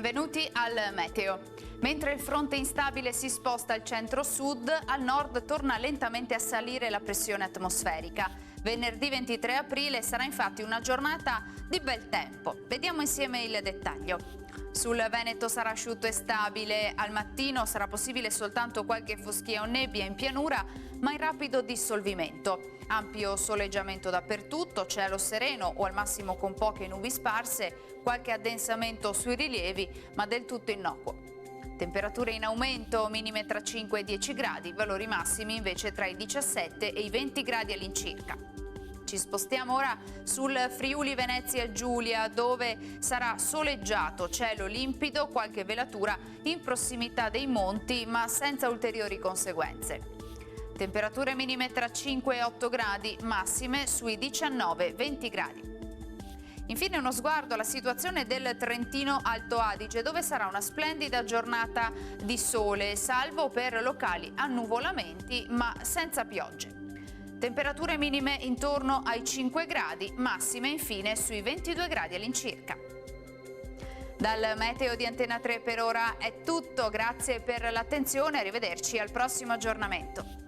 Benvenuti al Meteo. Mentre il fronte instabile si sposta al centro-sud, al nord torna lentamente a salire la pressione atmosferica. Venerdì 23 aprile sarà infatti una giornata di bel tempo. Vediamo insieme il dettaglio. Sul Veneto sarà asciutto e stabile, al mattino sarà possibile soltanto qualche foschia o nebbia in pianura, ma in rapido dissolvimento. Ampio soleggiamento dappertutto, cielo sereno o al massimo con poche nubi sparse, qualche addensamento sui rilievi, ma del tutto innocuo. Temperature in aumento, minime tra 5 e 10 gradi, valori massimi invece tra i 17 e i 20 gradi all'incirca. Ci spostiamo ora sul Friuli Venezia Giulia, dove sarà soleggiato, cielo limpido, qualche velatura in prossimità dei monti, ma senza ulteriori conseguenze. Temperature minime tra 5 e 8 gradi, massime sui 19-20 gradi. Infine uno sguardo alla situazione del Trentino Alto Adige, dove sarà una splendida giornata di sole, salvo per locali annuvolamenti, ma senza piogge. Temperature minime intorno ai 5 gradi, massime infine sui 22 gradi all'incirca. Dal Meteo di Antena 3 per ora è tutto, grazie per l'attenzione, arrivederci al prossimo aggiornamento.